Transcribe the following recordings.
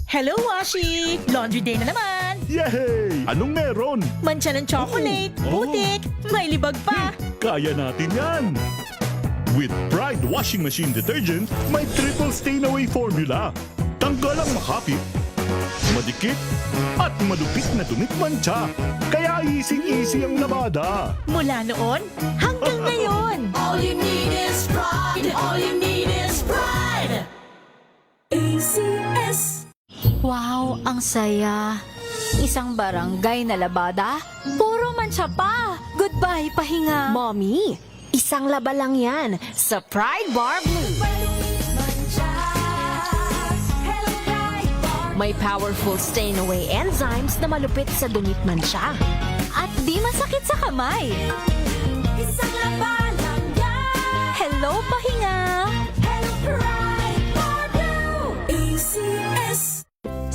Hello, Washi! Laundry day na naman! Yay! Anong meron? Mancha ng chocolate, Oh. putik, may libag pa! Kaya natin yan! With Pride Washing Machine Detergent, may triple stain-away formula. Tanggal ang makapit, madikit, at malupit na dumit mancha. Kaya easy-easy ang labada. Mula noon hanggang ngayon! All you need is pride. All you need is pride. ACS. Wow, ang saya. Isang barangay na labada, puro mancha pa. Goodbye, pahinga. Mommy, isang laba lang yan sa Pride Bar Blue. May powerful stain-away enzymes na malupit sa dunit mancha. At di masakit sa kamay. Isang laban lang yan. Hello, pahinga. Hello, Pride Bar Blue. ACS.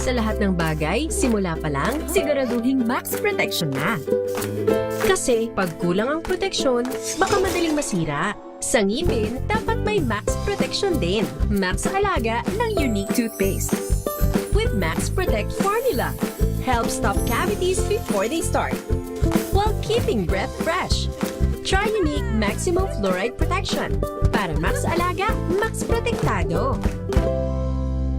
Sa lahat ng bagay, simula pa lang, siguraduhing max protection na. Kasi pag kulang ang proteksyon, baka madaling masira. Sa ngipin, dapat may max protection din. Max sa alaga ng Unique Toothpaste. With Max Protect Formula, help stop cavities before they start, while keeping breath fresh. Try Unique Maximum Fluoride Protection para max alaga, max protektado.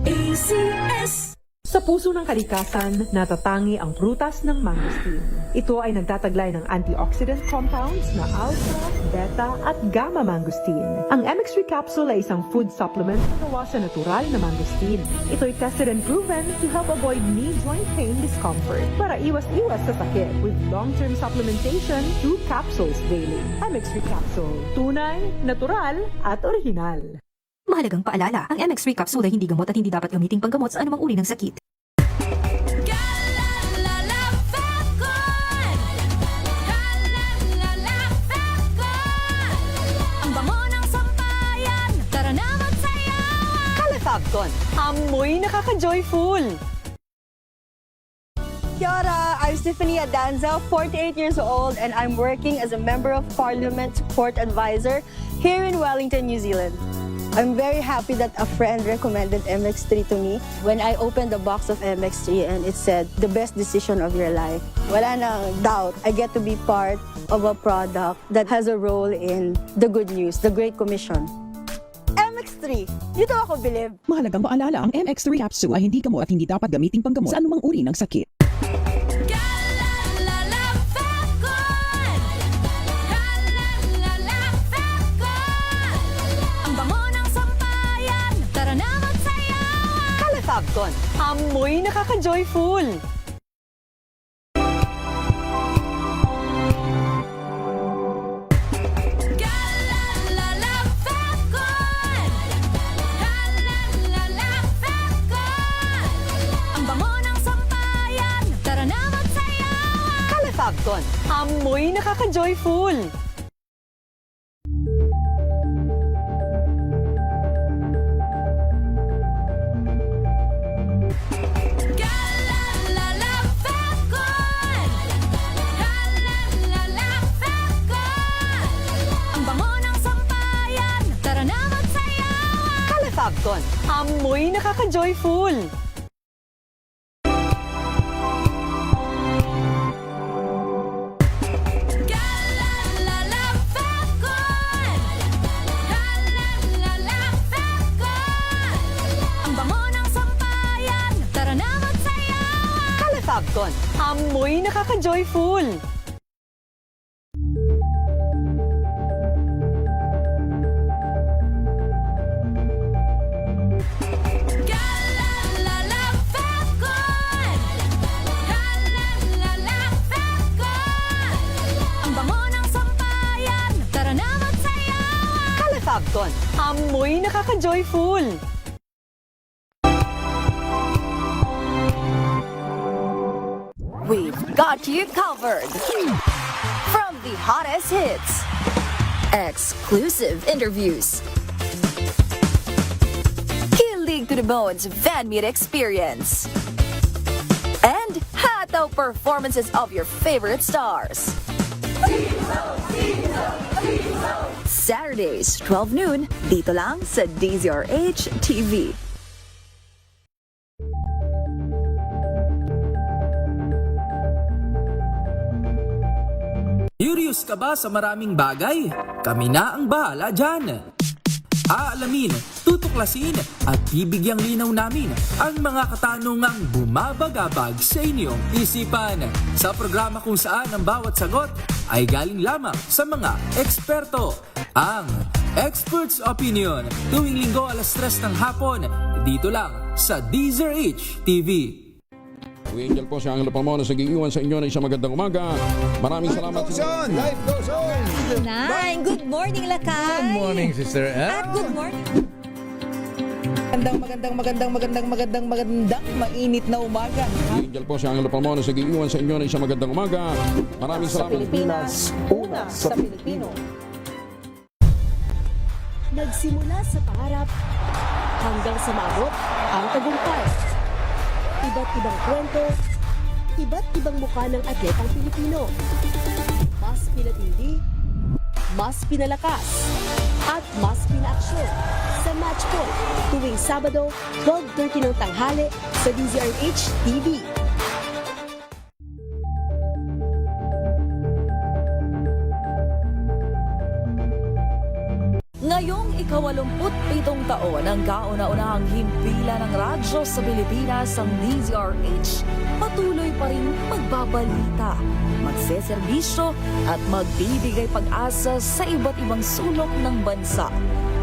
ACS. Sa puso ng kalikasan, natatangi ang prutas ng mangosteen. Ito ay nagtataglay ng antioxidant compounds na alpha, beta at gamma mangosteen. Ang MX3 capsule ay isang food supplement na gawa sa natural na mangosteen. Ito ay tested and proven to help avoid knee joint pain discomfort para iwas-iwas sa sakit with long-term supplementation 2 capsules daily. MX3 capsule, tunay, natural at original. Mahalagang paalala, ang MX3 capsule ay hindi gamot at hindi dapat gamiting panggamot sa anumang uri ng sakit. Ang bango ng sampayan, tara na magsayawan. Calafabcon, amoy nakaka-joyful! Kia ora, I'm Stephanie Adanza, 48 years old, and I'm working as a Member of Parliament Support Advisor here in Wellington, New Zealand. I'm very happy that a friend recommended MX3 to me when I opened the box of MX3 and it said, the best decision of your life. Wala nang doubt, I get to be part of a product that has a role in the good news, the Great Commission. MX3, dito ako bilib. Mahalagang paalala, ang MX3 capsule ay hindi gamot at hindi dapat gamiting panggamot sa anumang uri ng sakit. Calafabcon, amoy nakaka-joyful! Ang bango ng sampayan, tara na magsayawan. Calafabcon, amoy nakaka-joyful! Ang bango ng sampayan, tara na magsayawan. Calafabcon, amoy nakaka-joyful! Ang bango ng sampayan, tara na magsayawan. Calafabcon, amoy nakaka-joyful! Ang bango ng sampayan, tara na magsayawan. Calafabcon, amoy nakaka-joyful! We've got you covered. From the hottest hits, exclusive interviews, kilig to the bones fan meet experience, and hataw performances of your favorite stars. Saturdays, 12 noon, dito lang sa DZRH TV. Curious ka ba sa maraming bagay? Kami na ang bahala dyan. Aalamin, tutuklasin at bibigyang linaw namin ang mga katanungang bumabagabag sa inyong isipan. Sa programa kung saan ang bawat sagot ay galing lamang sa mga eksperto. Ang Expert's Opinion, tuwing linggo alas 3 ng hapon, dito lang sa DZRH TV. Angel po si Angelo Palmono sa giiwan sa inyo ng isang magandang umaga. Maraming salamat. Life goes on! Nine, good morning, Lakay. Good morning, Sister Ann. At good morning. Magandang mainit na umaga. Angel po si Angelo Palmono sa giiwan sa inyo ng isang magandang umaga. Maraming salamat. Pilipinas, una sa Pilipino. Nagsimula sa pangarap hanggang sa maabot ang tagumpay. Iba't ibang kwento, iba't ibang mukha ng atletang Pilipino. Mas pinatindi, mas pinalakas, at mas pinaaksyon sa Match Point tuwing Sabado, 12:30 ng tanghali sa DZRH TV. Ngayong ika-87 taon ang kauna-unahang himpilan ng radyo sa Pilipinas ang DZRH, patuloy pa rin magbabalita, magseserbisyo at magbibigay pag-asa sa iba't ibang sulok ng bansa.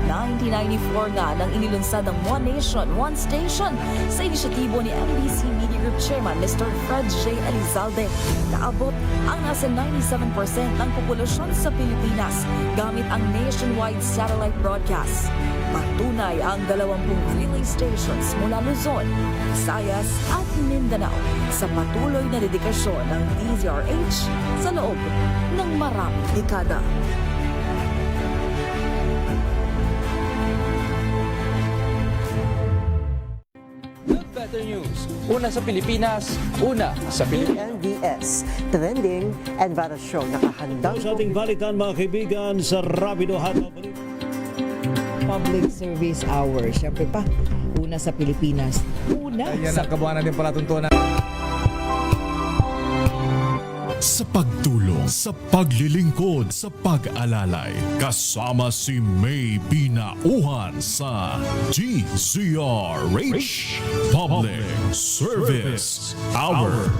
1994 nga nang inilunsad ang One Nation, One Station sa inisyatibo ni MBC Media Group Chairman Mr. Fred J. Elizalde. Naabot ang nasa 97% ng populasyon sa Pilipinas gamit ang nationwide satellite broadcast. Patunay ang 20 relay stations mula Luzon, Visayas at Mindanao sa patuloy na dedikasyon ng DZRH sa loob ng maraming dekada. Better News. Una sa Pilipinas, una sa Pilipinas. NBS, Trending and Viral Show. Nakahandang Sa ating balitan mga kaibigan sa Rapido Hataw. Public Service Hour. Siyempre pa, una sa Pilipinas. Una Yan sa ang kabuhanan din palatuntunan. Sa pagtulong, sa paglilingkod, sa pag-alalay, kasama si May Pinauhan sa DZRH Public Service Hour.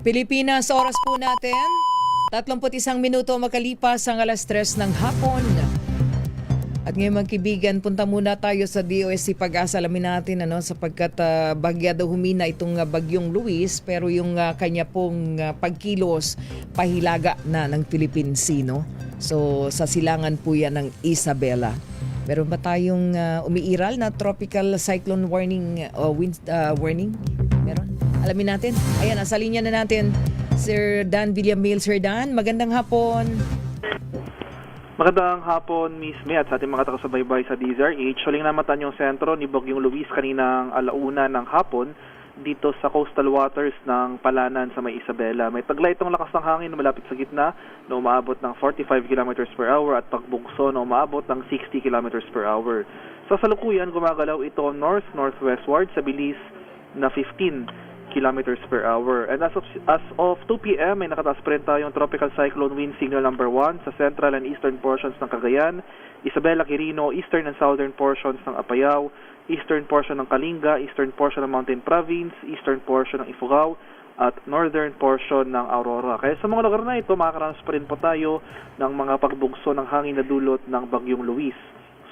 Pilipinas, oras po natin. 31 minuto makalipas ang alas 3 ng hapon. At ngayon mga kaibigan, punta muna tayo sa DOST Pag-asa. Alamin natin sapagkat bagya daw humina itong bagyong Luis, pero yung kanya pong pagkilos pahilaga na ng Philippine Sea. No? So sa silangan po yan ng Isabela. Meron ba tayong umiiral na tropical cyclone warning wind warning? Meron? Alamin natin. Ayan, nasa linya na natin Sir Dan Villamil. Sir Dan, magandang hapon. Magandang hapon, Miss May, at sa ating mga takasubaybay sa DZRH. Huling namatan yung sentro ni Bagyong Luis kaninang alauna ng hapon dito sa coastal waters ng Palanan sa may Isabela. May taglay itong lakas ng hangin na malapit sa gitna na umaabot ng 45 km per hour at pagbugso na umaabot ng 60 km per hour. Sa salukuyan, gumagalaw ito north-northwestward sa bilis na 15 kilometers per hour. And as of 2 p.m. may nakataas pa rin tayong tropical cyclone wind signal number 1 sa central and eastern portions ng Cagayan, Isabela, Quirino, eastern and southern portions ng Apayao, eastern portion ng Kalinga, eastern portion ng Mountain Province, eastern portion ng Ifugao, at northern portion ng Aurora. Kaya sa mga lugar na ito, makakaranas pa rin po tayo ng mga pagbugso ng hangin na dulot ng Bagyong Luis.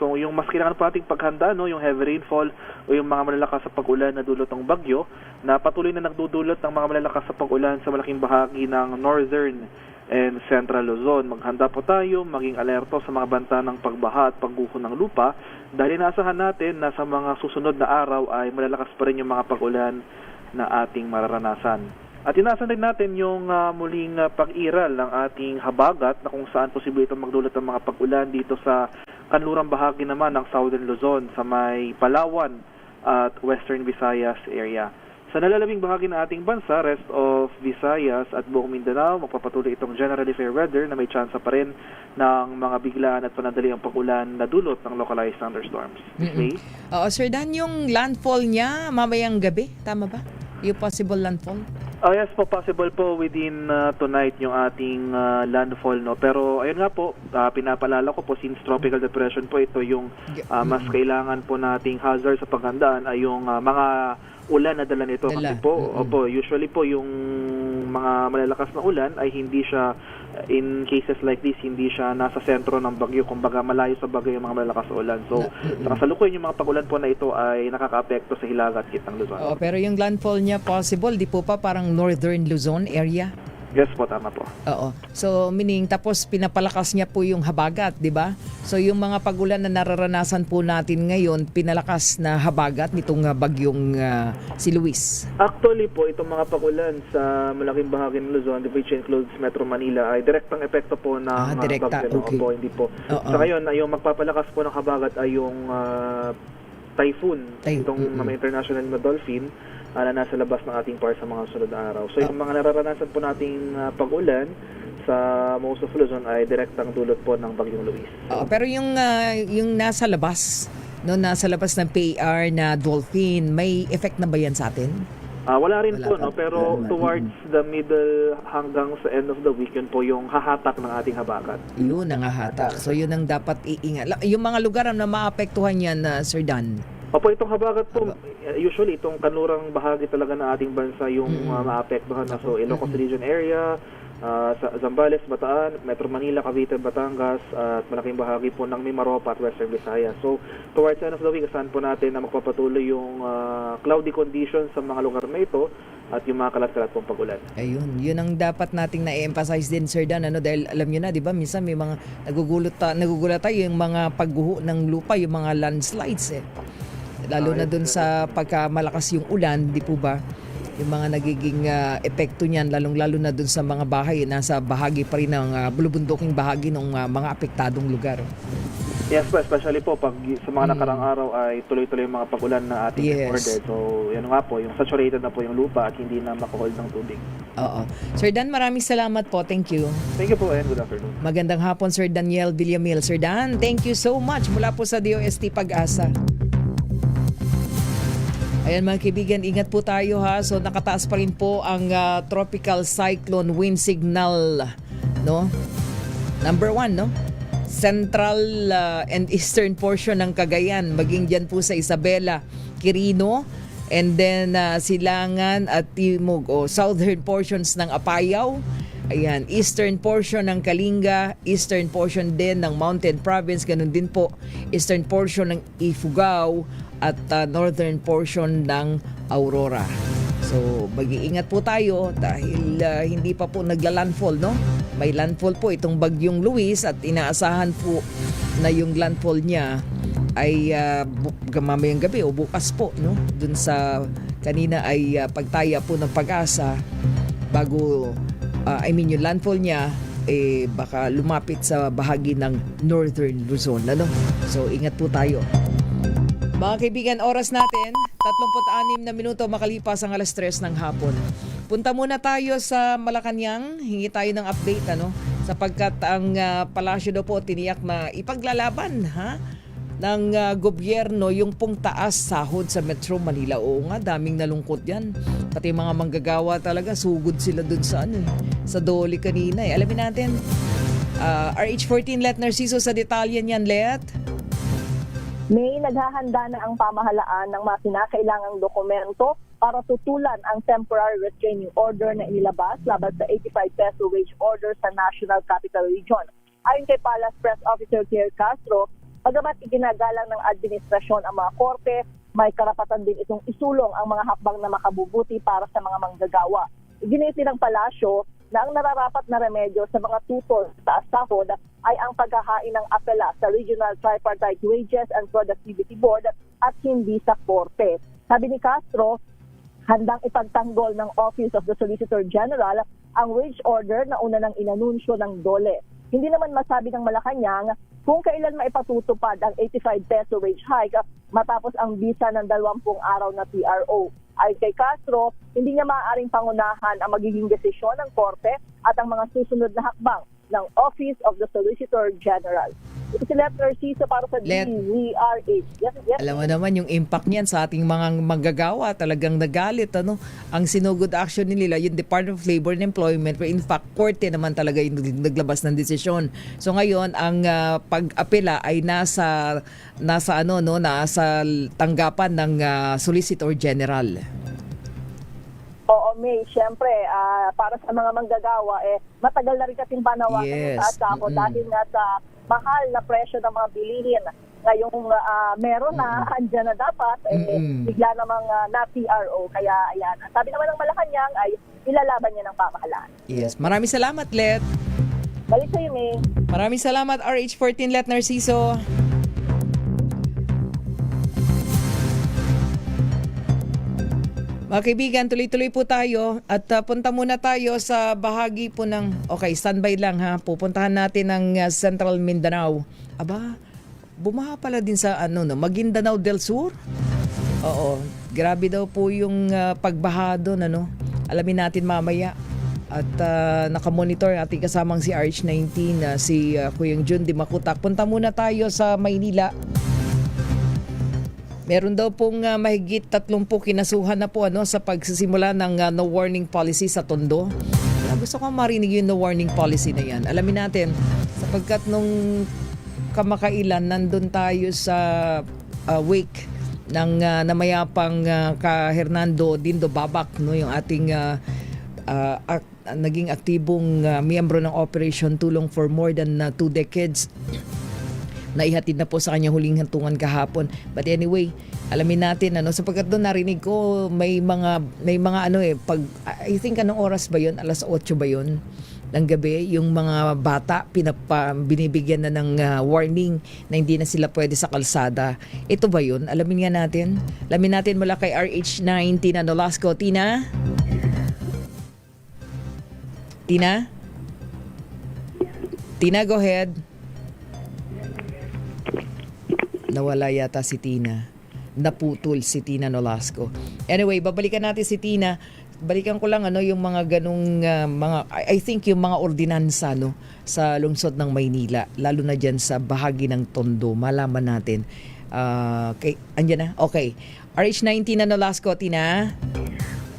So yung mas kailangan po nating paghanda, yung heavy rainfall o yung mga malalakas sa pag-ulan na dulot ng bagyo na patuloy na nagdudulot ng mga malalakas sa pag-ulan sa malaking bahagi ng northern and central Luzon. Maghanda po tayo, maging alerto sa mga banta ng pagbaha at pagguho ng lupa dahil inaasahan natin na sa mga susunod na araw ay malalakas pa rin yung mga pag-ulan na ating mararanasan. At inaasahan din natin yung muling pag-iral ng ating habagat na kung saan posible itong magdulot ng mga pag-ulan dito sa kanlurang bahagi naman ng Southern Luzon sa may Palawan at Western Visayas area. Sa nalalabing bahagi ng ating bansa, rest of Visayas at buong Mindanao, magpapatuloy itong generally fair weather na may tsansa pa rin ng mga biglaan at panandaliang pag-ulan na dulot ng localized thunderstorms. Okay? Sir Dan, yung landfall niya mamayang gabi, tama ba? Yung possible landfall? Oh yes po, possible po within tonight yung ating landfall, no. Pero ayun nga po, pinapalala ko po, since tropical depression po ito, yung mas kailangan po nating hazard sa paghandaan ay yung mga ulan na dala nito. Kasi po, usually po yung mga malalakas na ulan ay hindi siya, in cases like this, hindi siya nasa sentro ng bagyo, kumbaga malayo sa bagyo yung mga malalakas na ulan. So, sa kasalukuyan yung mga pag-ulan po na ito ay nakaka-apekto sa Hilaga at Gitnang Luzon. Pero yung landfall niya possible, di po pa parang northern Luzon area? Yes po, tama po. Oo. So, meaning, tapos pinapalakas niya po yung habagat, di ba? So, yung mga pagulan na nararanasan po natin ngayon, pinalakas na habagat nitong bagyong si Luis. Actually po, itong mga pagulan sa malaking bahagi ng Luzon, which includes Metro Manila, ay direktang epekto po ng bagyo. Okay. Opo, hindi po. Sa ngayon, yung magpapalakas po ng habagat ay yung typhoon, itong mga international na dolphin, na nasa labas ng ating par sa mga sunod na araw. So yung mga nararanasan po nating pag-ulan sa most of Luzon ay direktang dulot po ng bagyong Luis. Pero yung nasa labas, no, nasa labas ng PAR na dolphin, may effect na ba yan sa atin? Wala rin po, no? Pero towards the middle hanggang sa end of the week, yun po yung hahatak ng ating habagat. Yun ang hahatak. So yun ang dapat iingat. Yung mga lugar na maapektuhan yan, Sir Dan? Opo, itong habagat po, usually itong kanlurang bahagi talaga ng ating bansa yung maapektuhan na. So, Ilocos Region area, Zambales, Bataan, Metro Manila, Cavite, Batangas, at malaking bahagi po ng Mimaropa at Western Visayas. So, towards the end of the week, asahan po natin na magpapatuloy yung cloudy conditions sa mga lugar na ito at yung mga kalat-kalat pong pagulan. Ayun, yun ang dapat nating na-emphasize din, Sir Dan, dahil alam nyo na, di ba, minsan may mga nagugulat tayo yung mga pagguho ng lupa, yung mga landslides lalo na dun sa pagkamalakas yung ulan, di po ba? Yung mga nagiging epekto niyan, lalong-lalo na dun sa mga bahay, nasa bahagi pa rin ng bulubunduking bahagi ng mga apektadong lugar. Yes po, especially po pag sa mga nakarang araw ay tuloy-tuloy yung mga pagulan na ating recorded. So, yan nga po, yung saturated na po yung lupa at hindi na makahold ng tubig. Oo. Sir Dan, maraming salamat po. Thank you. Thank you po and good afternoon. Magandang hapon, Sir Daniel Villamil. Sir Dan, thank you so much mula po sa DOST Pag-asa. Ayan mga kaibigan, ingat po tayo ha. So nakataas pa rin po ang tropical cyclone wind signal, no? Number 1, no? Central and eastern portion ng Cagayan, maging dyan po sa Isabela, Quirino, and then Silangan at Timog o southern portions ng Apayao. Ayan, eastern portion ng Kalinga, eastern portion din ng Mountain Province, ganun din po, eastern portion ng Ifugao at northern portion ng Aurora. So, mag-iingat po tayo dahil hindi pa po nagla-landfall, no? May landfall po itong bagyong Luis at inaasahan po na yung landfall niya ay mamayang gabi o bukas po, no? Dun sa kanina ay pagtaya po ng Pag-asa bago yung landfall niya baka lumapit sa bahagi ng northern Luzon, ano? So, ingat po tayo. Mga kaibigan, oras natin, 36 na minuto makalipas ang 3:00 ng hapon. Punta muna tayo sa Malacanang, hingi tayo ng update, sapagkat ang palasyo daw po tiniyak na ipaglalaban ng gobyerno yung pong taas sahod sa Metro Manila. Oo nga, daming nalungkot yan. Pati mga manggagawa talaga, sugod sila dun sa sa Dole kanina. Alamin natin, RH14 Let Narciso sa detalye niyan, Let. May naghahanda na ang pamahalaan ng mga kinakailangang dokumento para tutulan ang temporary restraining order na inilabas laban sa 85 peso wage order sa National Capital Region. Ayon kay Palace Press Officer Pierre Castro, bagamat iginagalang ng administrasyon ang mga korte, may karapatan din itong isulong ang mga hakbang na makabubuti para sa mga manggagawa. Iginiti ng palasyo na ang nararapat na remedyo sa mga tutol sa taas sahod ay ang paghahain ng apela sa Regional Tripartite Wages and Productivity Board at hindi sa korte. Sabi ni Castro, handang ipagtanggol ng Office of the Solicitor General ang wage order na una nang inanunsyo ng DOLE. Hindi naman masabi ng Malacanang kung kailan maipatutupad ang 85 peso wage hike matapos ang bisa ng 20 araw na PRO. Ayon kay Castro, hindi niya maaaring pangunahan ang magiging desisyon ng korte at ang mga susunod na hakbang ng Office of the Solicitor General. Ito si Letter C para sa Let. DZRH. Yes. Alam mo naman yung impact niyan sa ating mga manggagawa, talagang nagalit ano. Ang sinugod action nila yung Department of Labor and Employment, pero in fact korte naman talaga yung naglabas ng desisyon. So ngayon ang pag-apela ay nasa tanggapan ng Solicitor General. Oo, May, syempre, para sa mga manggagawa, matagal na rin kasing panawagan Yes. sa atsako dahil nga sa mahal na presyo ng mga bilihin. Ngayong meron na, andyan na dapat, bigla namang na-PRO. Kaya, ayan. Sabi naman ng Malacanang ay ilalaban niya ng pamahalaan. Yes. Maraming salamat, Let. Balik sa'yo, May. Maraming salamat, RH14 Let Narciso. Mga kaibigan, tuloy-tuloy po tayo at punta muna tayo sa bahagi po ng, okay, standby lang ha, pupuntahan natin ang Central Mindanao. Aba, bumaha pala din sa Maguindanao del Sur. Oo, grabe daw po yung pagbaha doon, alamin natin mamaya. At nakamonitor ating kasamang si RH19, si Kuyang Jun Di Makutak. Punta muna tayo sa Maynila. Meron daw pong mahigit 30 kinasuhan na po sa pagsisimula ng no warning policy sa Tondo. Gusto ko marinig yung no warning policy na yan. Alamin natin, sapagkat nung kamakailan nandun tayo sa wake ng namayapang ka Hernando Dindo Babak, yung ating naging aktibong miyembro ng Operation Tulong for more than 2 decades. Naihatid na po sa kanyang huling hantungan kahapon. But anyway, alamin natin sapagkat doon narinig ko may mga pag I think anong oras ba 'yon? Alas 8 ba 'yon ng gabi, yung mga bata binibigyan na ng warning na hindi na sila pwede sa kalsada. Ito ba 'yon? Alamin nga natin. Alamin natin mula kay RH9 Tina Nolasco. Tina? Tina, go ahead. Nawala yata si Tina. Naputol si Tina Nolasco. Anyway, babalikan natin si Tina. Balikan ko lang yung mga ganung I think yung mga ordinansa sa lungsod ng Maynila, lalo na diyan sa bahagi ng Tondo. Malaman natin. Andiyan na? Okay. RH19 na Nolasco, Tina.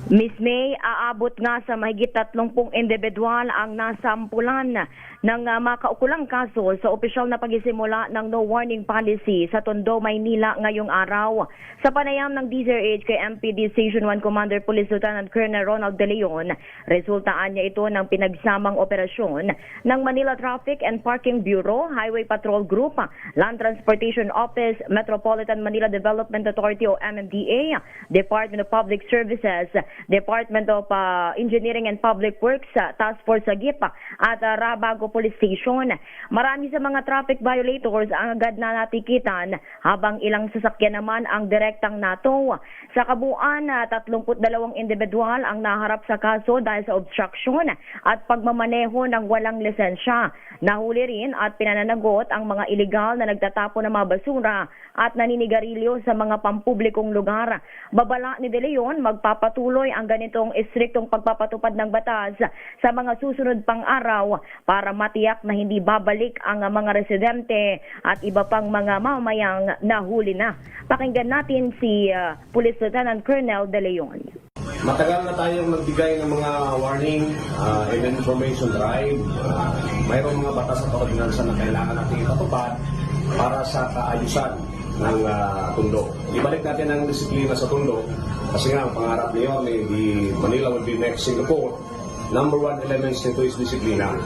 Miss May, aabot nga sa mahigit 30 individual ang nasampulan ng makaukulang kaso sa opisyal na pagsisimula ng no warning policy sa Tondo, Maynila ngayong araw. Sa panayam ng DZRH kay MPD Station 1 Commander Police Lieutenant Colonel Ronald De Leon, resultaan niya ito ng pinagsamang operasyon ng Manila Traffic and Parking Bureau, Highway Patrol Group, Land Transportation Office, Metropolitan Manila Development Authority o MMDA, Department of Public Services, Department of Engineering and Public Works, Task Force Sagip at Rabago Police Station. Marami sa mga traffic violators ang agad na natikitan habang ilang sasakyan naman ang direktang nato. Sa kabuuan, 32 individual ang naharap sa kaso dahil sa obstruction at pagmamaneho ng walang lisensya. Nahuli rin at pinananagot ang mga iligal na nagtatapon ng mga basura at naninigarilyo sa mga pampublikong lugar. Babala ni De Leon, magpapatuloy ang ganitong istriktong pagpapatupad ng batas sa mga susunod pang araw para matiyak na hindi babalik ang mga residente at iba pang mga mamamayang nahuli na. Pakinggan natin si Police Lieutenant Colonel De Leon. Matagal na tayong nagbigay ng mga warning and information drive. Mayroong mga batas at ordinansa na kailangan natin ipatupad para sa kaayusan ng Tondo. Ibalik natin ang disiplina sa Tondo kasi nga ang pangarap niyo ni Manila will be next Singapore. Number one elements nito is disiplina.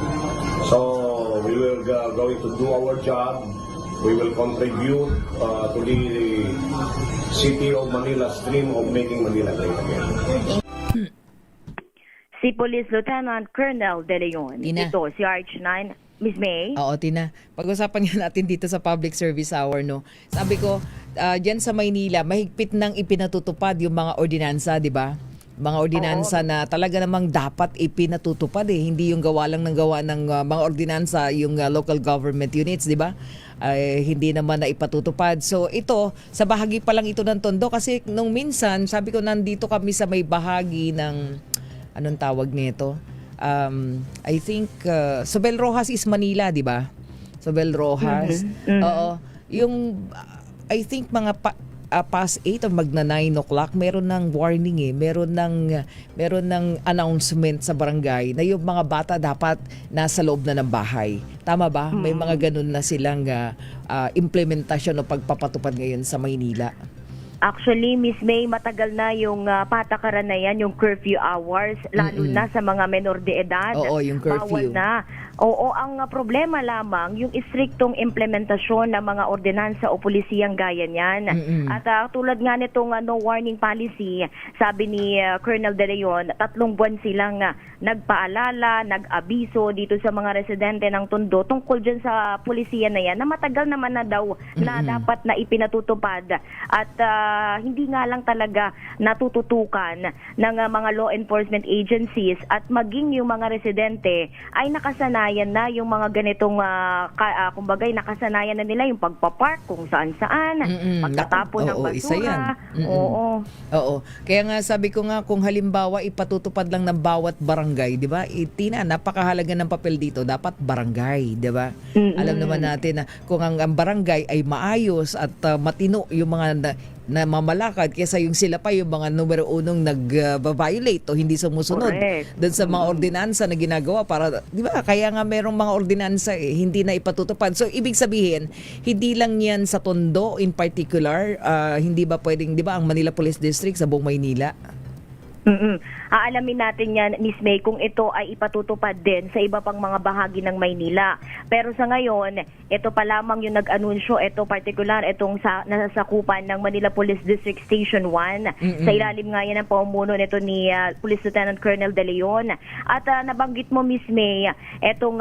So we will going to do our job. We will contribute to the City of Manila's dream of making Manila great again. Si Police Lieutenant Colonel De Leon. Ito, si RH9. Miss May? Oo, Tina. Pag-usapan nga natin dito sa Public Service Hour, Sabi ko, dyan sa Maynila, mahigpit nang ipinatutupad yung mga ordinansa, di ba? Mga ordinansa na talaga namang dapat ipinatutupad Hindi yung gawa lang ng gawa ng mga ordinansa, yung local government units, di ba? Hindi naman na ipatutupad. So ito, sa bahagi pa lang ito ng Tondo kasi nung minsan, sabi ko nandito kami sa may bahagi ng, anong tawag nito? I think Sobel Rojas is Manila, di ba? Isabel Rojas. Oo. Yung, I think mga past 8 o magna 9 o'clock, meron ng warning meron ng announcement sa barangay na yung mga bata dapat nasa loob na ng bahay. Tama ba? May mga ganun na silang implementasyon o pagpapatupad ngayon sa Maynila. Actually, Miss May, matagal na yung patakaran na yan, yung curfew hours, lalo na sa mga menor de edad. Oo, yung curfew. Bawal na. Oo, ang problema lamang, yung istriktong implementasyon ng mga ordinansa o pulisiyang gaya niyan. At tulad nga nitong no warning policy, sabi ni Colonel De Leon, 3 buwan silang nagpaalala, nag-abiso dito sa mga residente ng Tondo tungkol dyan sa pulisiya na yan, na matagal naman na daw na dapat na ipinatutupad. At hindi nga lang talaga natututukan ng mga law enforcement agencies at maging yung mga residente ay nakasanayan na yung mga ganitong kumbagay nakasanayan na nila yung pagpapark kung saan-saan, pagtatapon ng basura. Isa yan. Oo. Kaya nga sabi ko nga, kung halimbawa ipatutupad lang ng bawat barangay, 'di ba? Tina, napakahalaga ng papel dito, dapat barangay, 'di ba? Alam naman natin na kung ang barangay ay maayos at matino yung mga na mamalakad kaysa yung sila pa yung mga numero 1 nag-violate o hindi sumusunod doon sa mga ordinansa na ginagawa para, di ba, kaya nga merong mga ordinansa hindi na ipatutupad. So ibig sabihin, hindi lang yan sa Tondo in particular, hindi ba pwedeng, di ba, ang Manila Police District sa buong Maynila? Aalamin natin yan, Miss May, kung ito ay ipatutupad din sa iba pang mga bahagi ng Maynila. Pero sa ngayon, ito pa lamang yung nag-anunsyo, ito particular, itong nasasakupan ng Manila Police District Station 1. Sa ilalim nga yan ang pamumuno nito ni Police Lieutenant Colonel De Leon. At nabanggit mo, Miss May, itong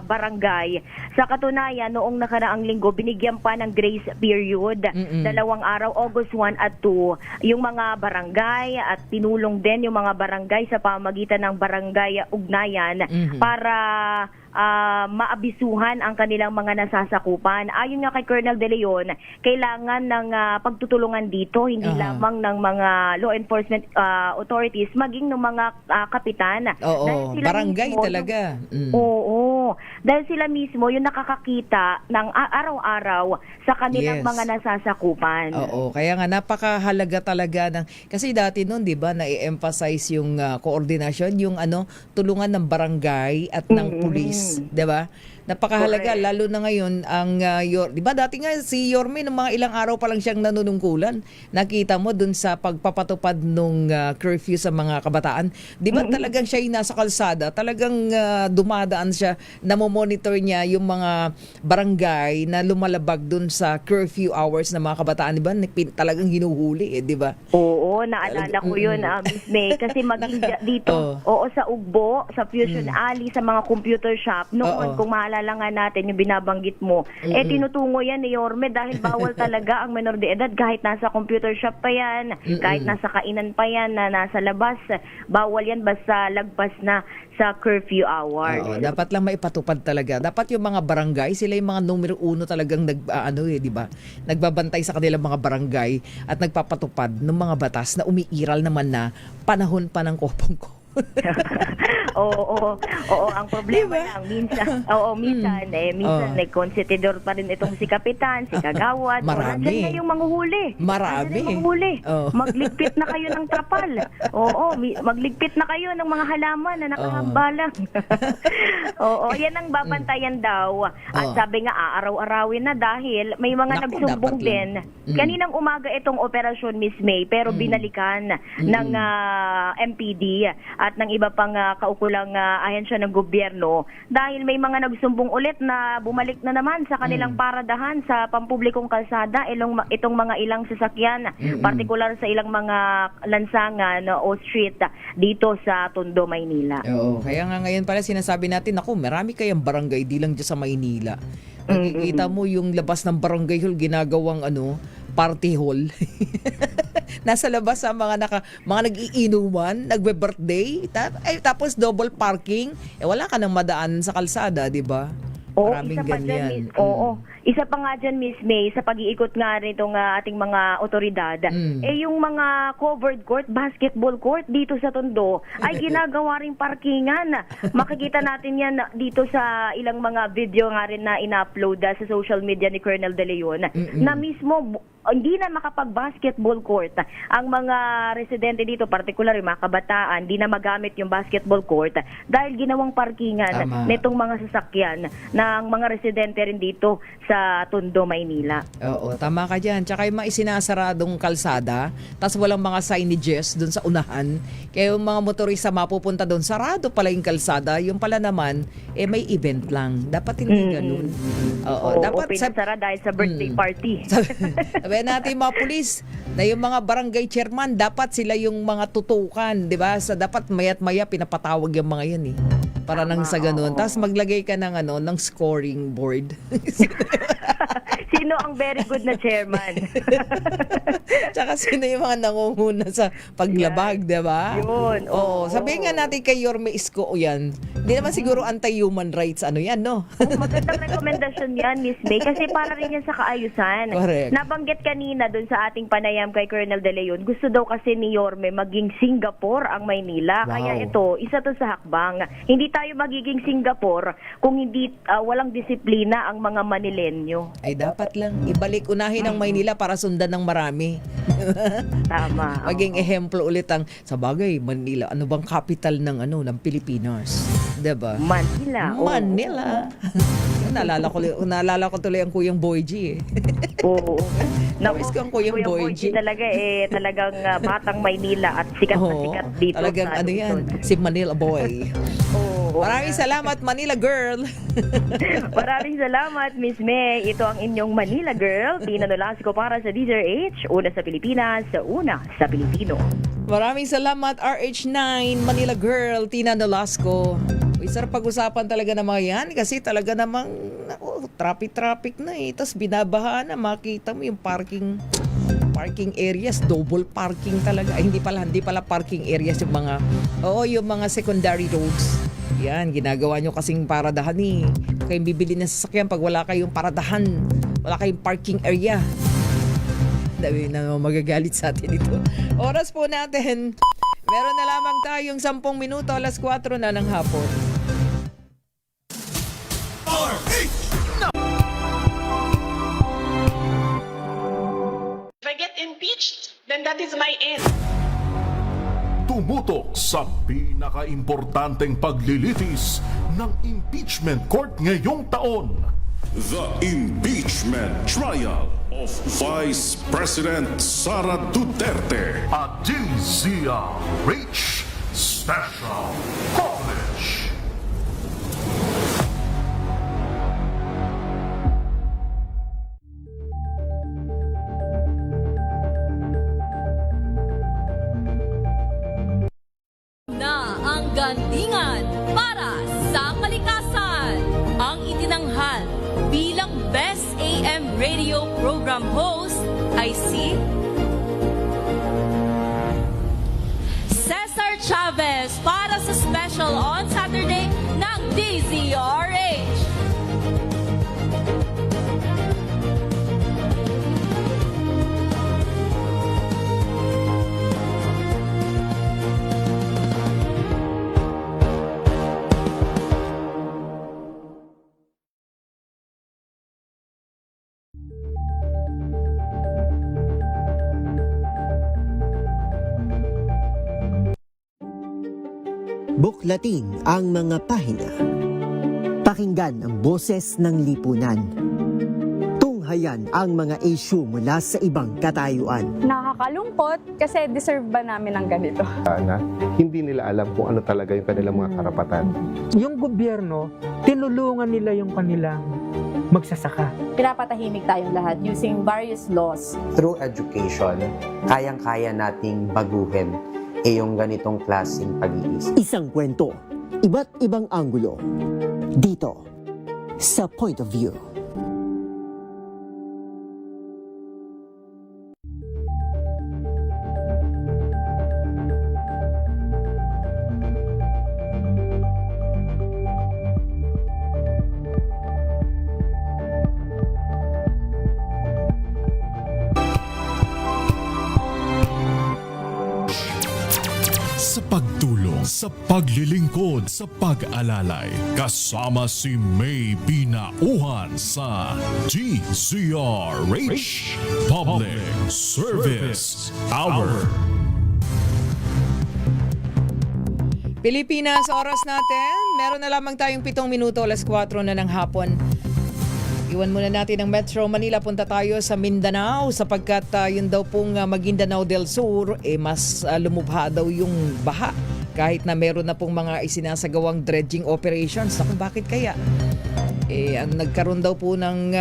barangay. Sa katunayan, noong nakaraang linggo, binigyan pa ng grace period. 2 araw, August 1 at 2, yung mga barangay at tinulong din yung mga barangay sa pamamagitan ng barangay ugnayan para maabisuhan ang kanilang mga nasasakupan. Ayon nga kay Colonel De Leon, kailangan ng pagtutulungan dito, hindi lamang ng mga law enforcement authorities, maging ng mga kapitan. Oo, barangay mismo, talaga. Oo. Dahil sila mismo yung nakakakita ng araw-araw sa kanilang mga nasasakupan. Oo, kaya nga napakahalaga talaga ng, kasi dati noon, di ba, na-emphasize yung koordinasyon, yung tulungan ng barangay at ng pulis. 'Di ba? Napakahalaga lalo na ngayon ang 'di ba dati nga si Yorme ng mga ilang araw pa lang siyang nanunungkulan. Nakita mo dun sa pagpapatupad nung curfew sa mga kabataan. 'Di ba talagang siya nasa kalsada, talagang dumadaan siya, namo-monitor niya yung mga barangay na lumalabag dun sa curfew hours ng mga kabataan, 'di ba? Talagang hinuhuli 'di ba? Oo, naalala ko 'yun, Miss May, kasi maging dito, sa Ugbo, sa Fusion Alley, sa mga computer shop noon, kung maalala nga natin yung binabanggit mo, tinutungo yan ni Yorme dahil bawal talaga ang menor de edad kahit nasa computer shop pa yan, kahit nasa kainan pa yan, na nasa labas, bawal yan basta lagpas na sa curfew hours. Dapat lang maipatupad talaga. Dapat yung mga barangay, sila yung mga numero 1 talagang di ba? Nagbabantay sa kanilang mga barangay at nagpapatupad ng mga batas na umiiral naman na panahon pa ng kopong ko. Oo, ang problema lang minsan may konsentidor pa rin itong si Kapitan, si Kagawad. Marami. Nandiyan na yung manghuhuli. Magligpit na kayo ng trapal. Magligpit na kayo ng mga halaman na nakahambalang. Yan ang babantayan daw. At sabi nga, aaraw-arawin na dahil may mga nagsumbong din. Kaninang umaga itong operasyon, Miss May, pero binalikan ng MPD at ng iba pang kaukulang ahensya ng gobyerno dahil may mga nagsumbong ulit na bumalik na naman sa kanilang paradahan sa pampublikong kalsada itong mga ilang sasakyan, partikular sa ilang mga lansangan o street dito sa Tondo, Maynila. Kaya nga ngayon pala sinasabi natin, marami kayang barangay, di lang dyan sa Maynila. Nakikita mo yung labas ng barangay hall, ginagawang party hall. Nasa labas sa mga nag-iinuman, nagbe-birthday, tapos double parking, wala ka nang madaan sa kalsada, di ba? Maraming ganyan. isa pa nga dyan, Miss May, sa pag-iikot nga nitong ating mga otoridad, yung mga covered court, basketball court dito sa Tondo ay ginagawa ring parkingan. Makikita natin yan dito sa ilang mga video nga rin na ina-upload sa social media ni Colonel De Leon na mismo hindi na makapag-basketball court ang mga residente dito, particular yung mga kabataan, hindi na magamit yung basketball court dahil ginawang parkingan nitong mga sasakyan ng mga residente rin dito sa Tondo, Maynila. Oo, tama ka dyan. Tsaka yung mga isinasaradong kalsada, tapos walang mga signages doon sa unahan. Kaya yung mga motorista mapupunta doon, sarado pala yung kalsada. Yung pala naman, may event lang. Dapat hindi ganun. Oo, dapat pinasara dahil sa birthday party. Sabi natin mga pulis na yung mga barangay chairman, dapat sila yung mga tutukan, di ba? Dapat mayat maya pinapatawag yung mga yan eh. Para nang sa ganun. Tapos maglagay ka ng ng scoring board. Sino ang very good na chairman? Tsaka sino yung mga nangunguna sa paglabag, di ba? Yun. Oo. Sabihin nga natin kay Yorme Isko yan. Hindi naman siguro anti-human rights yan, no? Magandang rekomendasyon yan, Miss May, kasi para rin yan sa kaayusan. Correct. Nabanggit kanina dun sa ating panayam kay Colonel De Leon, gusto daw kasi ni Yorme maging Singapore ang Maynila. Wow. Kaya ito, isa to sa hakbang. Hindi tayo magiging Singapore kung hindi walang disiplina ang mga Manilenyo. Ay dapat lang ibalik unahin ang Maynila para sundan ng marami. Tama. Maging ehemplo ulit ang sa bagay Manila. Ano bang capital ng ng Pilipinas? 'Di ba? Manila. Manila. Naalala ko tuloy ang Kuyang Boyji eh. Oo. Namiss ko ang Kuyang Boyji. Talaga talagang batang Maynila at sikat na sikat dito. Talagang sa yan, si Manila Boy. Maraming salamat, Manila Girl. Maraming salamat, Miss May. Ito ang inyong Manila Girl. Tina Nolasco para sa DZRH. Una sa Pilipinas, una sa Pilipino. Maraming salamat, RH9, Manila Girl, Tina Nolasco. Sarap pag-usapan talaga ng mga yan kasi talaga namang traffic na eh. Tapos binabaha na, makita mo yung parking areas, double parking talaga. Ay, hindi pala parking areas yung mga, yung mga secondary roads. Yan, ginagawa nyo kasing paradahan eh. Kayong bibili ng sasakyan pag wala kayong paradahan, wala kayong parking area. Dami na magagalit sa atin ito. Oras po natin, meron na lamang tayong 10 minuto, alas 4 na ng hapon. If I get impeached, then that is my end. Tumutok sa pinaka-importanteng paglilitis ng impeachment court ngayong taon. The Impeachment Trial of Vice President Sara Duterte at DZRH Special Coverage. Na ang gandingan para sa kalikasan. Ang itinanghal bilang Best AM Radio Program Host ay si Cesar Chavez para sa special on Saturday ng DZRH. Buklatin ang mga pahina. Pakinggan ang boses ng lipunan. Tunghayan ang mga issue mula sa ibang katayuan. Nakakalungkot kasi deserve ba namin ng ganito? Na hindi nila alam kung ano talaga yung kanilang mga karapatan. Yung gobyerno, tinulungan nila yung kanilang magsasaka. Pinapatahimik tayong lahat using various laws. Through education, kayang-kaya nating baguhin yung ganitong klaseng pag-iisip. Isang kwento, iba't ibang anggulo. Dito, sa Point of View. sa pagtulong, sa paglilingkod, sa pag-alalay. Kasama si May Pinauhan sa DZRH Public Service Hour. Pilipinas, oras natin. Meron na lamang tayong 7 minuto, alas 4 na ng hapon. Iwan muna natin ang Metro Manila. Punta tayo sa Mindanao sapagkat yun daw pong Maguindanao del Sur, mas lumubha daw yung baha. Kahit na meron na pong mga isinasagawang dredging operations. Naku, bakit kaya? Ang nagkaroon daw po ng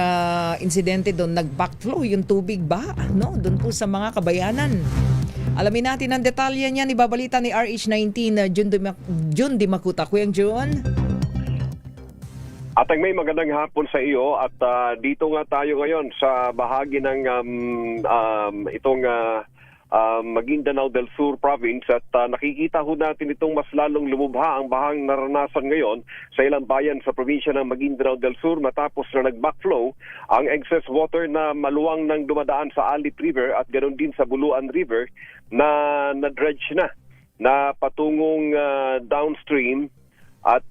insidente doon, nag-backflow yung tubig ba? No? Doon po sa mga kabayanan. Alamin natin ang detalye niyan, ibabalita ni RH19 Jun Dimacuta. Kuyang Jun? At may magandang hapon sa iyo at dito nga tayo ngayon sa bahagi ng itong Maguindanao del Sur province at nakikita ho natin itong mas lalong lumubha ang bahang naranasan ngayon sa ilang bayan sa probinsya ng Maguindanao del Sur matapos na nag-backflow ang excess water na maluwang nang dumadaan sa Alip River at ganoon din sa Buluan River na dredge na patungong downstream at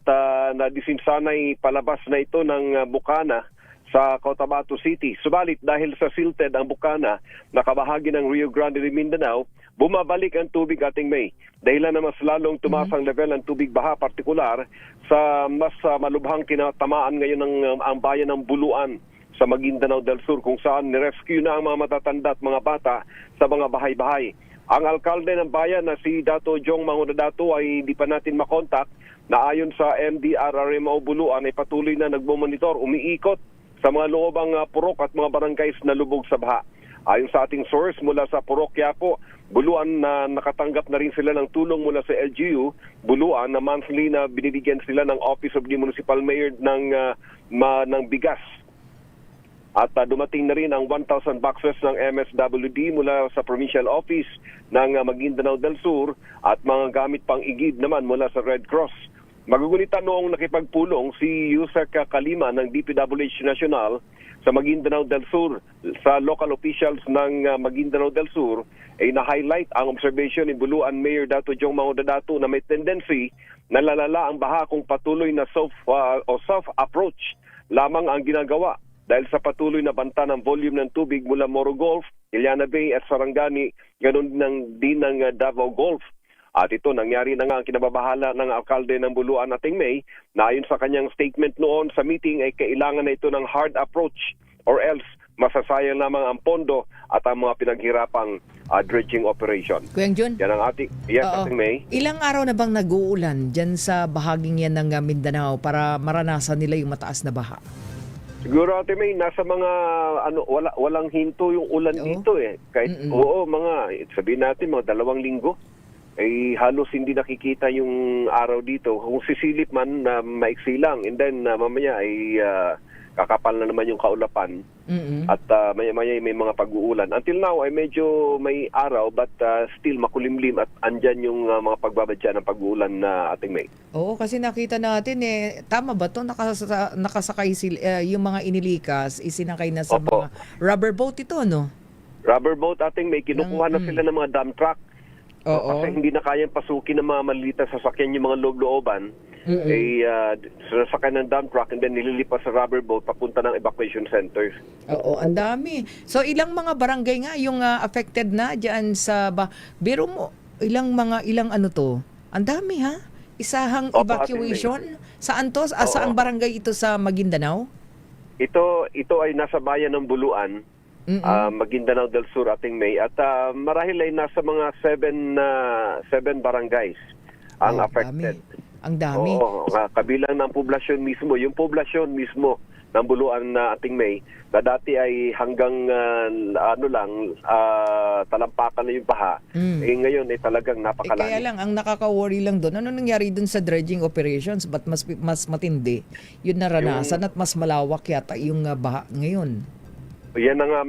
nadisinsanay palabas na ito ng Bukana sa Cotabato City. Subalit dahil sa silted ang Bukana na kabahagi ng Rio Grande de Mindanao, bumabalik ang tubig ating May. Dahilan na mas lalong tumaas ang level ng tubig baha, partikular sa mas malubhang kinatamaan ngayon ang bayan ng Buluan sa Maguindanao del Sur kung saan nirescue na ang mga matatanda at mga bata sa mga bahay-bahay. Ang alkalde ng bayan na si Dato Jong Mangudadato ay hindi pa natin makontak na ayon sa MDRRMO Buluan ay patuloy na nagmomonitor, umiikot sa mga loobang purok at mga barangays na lubog sa baha. Ayon sa ating source mula sa Purok Quiapo, Buluan na nakatanggap na rin sila ng tulong mula sa LGU, Buluan na monthly na binibigyan sila ng Office of the Municipal Mayor ng bigas. At dumating na rin ang 1,000 boxes ng MSWD mula sa Provincial Office ng Maguindanao del Sur at mga gamit pang igib naman mula sa Red Cross. Magugunita noong nakipagpulong si Yusek Kalima ng DPWH National sa Maguindanao del Sur sa local officials ng Maguindanao del Sur ay na-highlight ang observation ni Buluan Mayor Dato Jong Mangudadato na may tendency na lalala ang baha kung patuloy na soft approach lamang ang ginagawa dahil sa patuloy na banta ng volume ng tubig mula Moro Gulf, Iliana Bay at Sarangani, ganoon din ng Davao Gulf. At ito, nangyari na nga ang kinababahala ng alkalde ng Buluan ating May na ayon sa kanyang statement noon sa meeting ay kailangan na ito ng hard approach or else masasayang lamang ang pondo at ang mga pinaghirapang dredging operation. Kuyang Jun? Yan ang ating May. Ilang araw na bang nag-uulan dyan sa bahaging yan ng Mindanao para maranasan nila yung mataas na baha? Siguro Ate May, nasa mga walang hinto yung ulan dito eh. Kahit sabihin natin mga 2 linggo ay halos hindi nakikita yung araw dito. Kung sisilip man na maiksi lang and then mamaya ay kakapal na naman yung kaulapan at maya-maya may mga pag-uulan. Until now ay medyo may araw but still makulimlim at andyan yung mga pagbabadya ng pag-uulan na ating May. Oo, kasi nakita natin tama ba to nakasakay yung mga inilikas, isinakay na sa mga rubber boat ito, no? Rubber boat ating May, kinukuha na sila ng mga dump truck. Kasi hindi na kayang pasukin ng mga maliliit na sasakyan yung mga loob-looban. Sasakay ng dump truck and then nililipas sa rubber boat papunta ng evacuation centers. Oo, ang dami. So ilang mga barangay nga yung affected na diyan sa biro mo, ilang ano to? Ang dami ha? Isahang evacuation. Saan to? Saang barangay ito sa Maguindanao? Ito ay nasa bayan ng Buluan. Maguindanao del Sur ating May at marahil ay nasa mga 7 barangays ang affected. Ang dami. Kabilang ng poblasyon mismo, yung poblasyon mismo ng Buluan na ating May na dati ay hanggang talampakan na yung baha. Ngayon ay talagang napakalaki. Kaya lang ang nakaka-worry lang doon, ano nangyari doon sa dredging operations? Ba't mas matindi yun naranasan at mas malawak yata yung baha ngayon? Yan na nga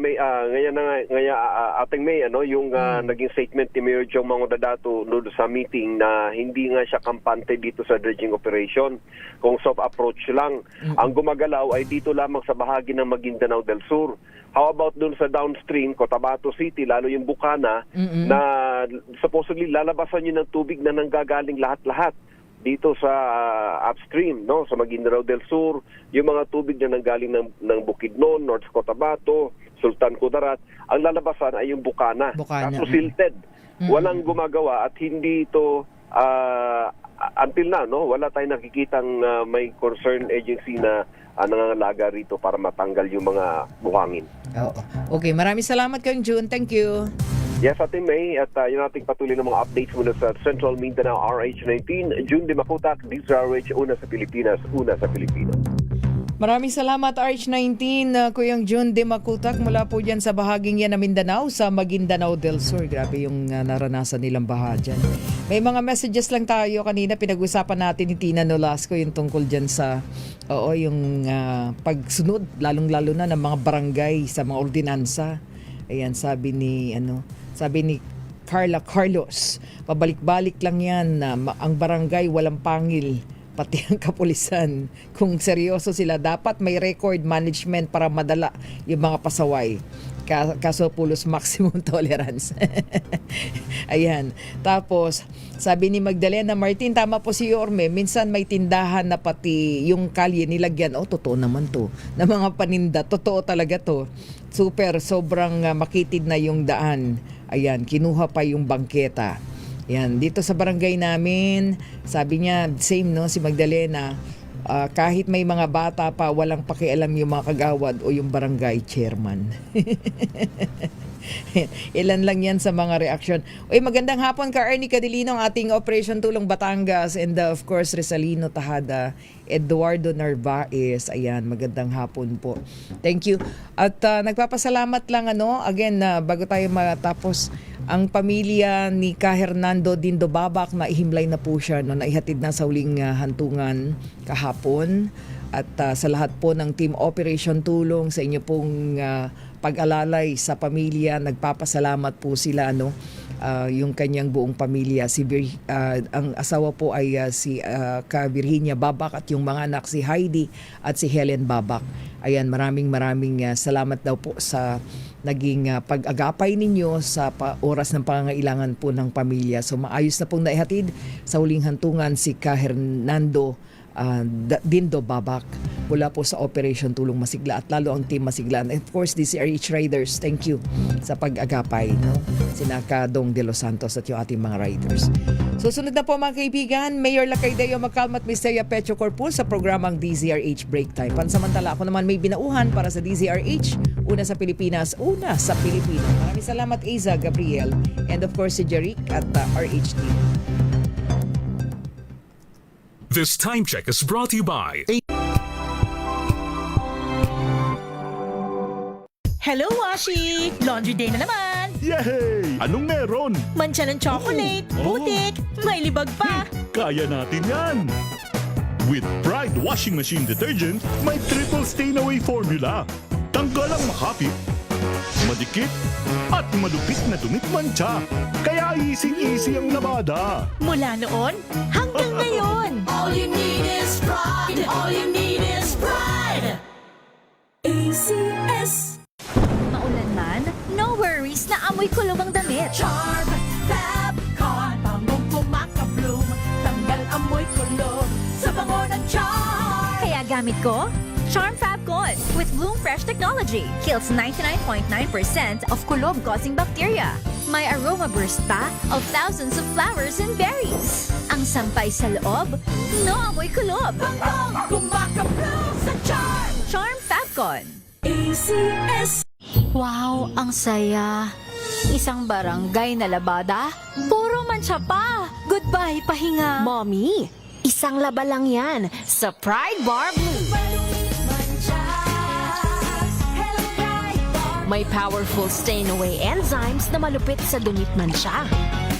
ating May yung naging statement ni Mayor Jong Mangudadato noon sa meeting na hindi nga siya kampante dito sa dredging operation kung soft approach lang. Ang gumagalaw ay dito lamang sa bahagi ng Maguindanao del Sur How about dun sa downstream, Cotabato City, lalo yung Bukana, na supposedly lalabasan yun ng tubig na nanggagaling lahat-lahat dito sa upstream, no? Sa Maguindanao del Sur, yung mga tubig na nanggaling ng Bukidnon, North Cotabato, Sultan Kudarat, ang lalabasan ay yung Bukana. Kaso silted. Walang gumagawa at hindi ito until na, no? Wala tayong nakikitang may concerned agency na nangangalaga rito para matanggal yung mga buhangin. Oo. Okay, maraming salamat kayong June. Thank you. Yes, Ate May, at yun nating patuloy ng mga updates mula sa Central Mindanao RH19, June de Makutak, DZRH, una sa Pilipinas, una sa Pilipino. Maraming salamat RH19, Kuyang June de Makutak mula po dyan sa bahaging yan na Mindanao, sa Maguindanao del Sur. Grabe yung naranasan nilang baha dyan. May mga messages lang tayo kanina, pinag-usapan natin ni Tina Nolasco yung tungkol dyan sa yung pagsunod, lalong-lalo na ng mga barangay sa mga ordinansa. Ayan, sabi ni Carlos, pabalik-balik lang yan na ang barangay walang pangil, pati ang kapulisan. Kung seryoso sila, dapat may record management para madala yung mga pasaway. Kaso pulos maximum tolerance. Ayan. Tapos, sabi ni Magdalena Martin, tama po si Yorme, minsan may tindahan na pati yung kalye nilagyan. Totoo naman to. Na mga paninda, totoo talaga to. Sobrang makitid na yung daan. Ayan, kinuha pa yung bangketa. Yan, dito sa barangay namin, sabi niya, same no, si Magdalena, kahit may mga bata pa, walang pakialam yung mga kagawad o yung barangay chairman. Ilan lang yan sa mga reaksyon. Magandang hapon ka Ernie Cadilino, ang ating Operation Tulong Batangas, and of course Rizalino Tahada, Eduardo Narvaez. Ayan, magandang hapon po. Thank you. At nagpapasalamat lang again, bago tayo matapos, ang pamilya ni Ka Hernando Dindo Babak, na ihimlay na po siya, naihatid na sa huling hantungan kahapon. At sa lahat po ng Team Operation Tulong, sa inyo pong pag-alalay sa pamilya, nagpapasalamat po sila, yung kanyang buong pamilya. Ang asawa po ay si Ka Virginia Babak at yung mga anak si Heidi at si Helen Babak. Ayan, maraming salamat daw po sa naging pag-agapay ninyo sa oras ng pangangailangan po ng pamilya. So maayos na pong naihatid sa huling hantungan si Ka Hernando Dindo Babak mula po sa Operation Tulong Masigla, at lalo ang Team Masigla. And of course, DZRH Riders, thank you sa pag-agapay, sina Dong de los Santos at yung ating mga riders. Susunod na po mga kaibigan, Mayor Lacaydeo Macalm at Misteria Pecho Corpus sa programang DZRH Break Time. Pansamantala, ako naman may binauhan para sa DZRH, una sa Pilipinas, una sa Pilipino. Maraming salamat, Aiza, Gabriel, and of course si Jeric at RH Team. This time check is brought to you by Hello, Washi! Laundry day na naman! Yay! Anong meron? Mancha ng chocolate, putik, may libag pa! Kaya natin yan! With Pride Washing Machine Detergent, may triple stain-away formula. Tanggal ang makapit, madikit, at malupit na dumit mancha. Kaya easy-easy ang labada. Mula noon hanggang ngayon! All you need is pride! All you need is pride! ACS. Maulan man, no worries na amoy kulog ang damit. Charm Fab Con, bangong kumaka-bloom, tanggal amoy kulog sa bango ng Charm. Kaya gamit ko Charm Fab Con with Bloom Fresh Technology. Kills 99.9% of kulog-causing bacteria. May aroma burst pa of thousands of flowers and berries. Ang sampay sa loob, no amoy kulob. Bangong kumaka-bloom sa Charm. Charm Fab Con. ACS. Wow, ang saya. Isang barangay na labada, puro mancha pa. Goodbye, pahinga. Mommy, isang laba lang yan sa Pride Bar Blue. May powerful stain-away enzymes na malupit sa dunit mancha.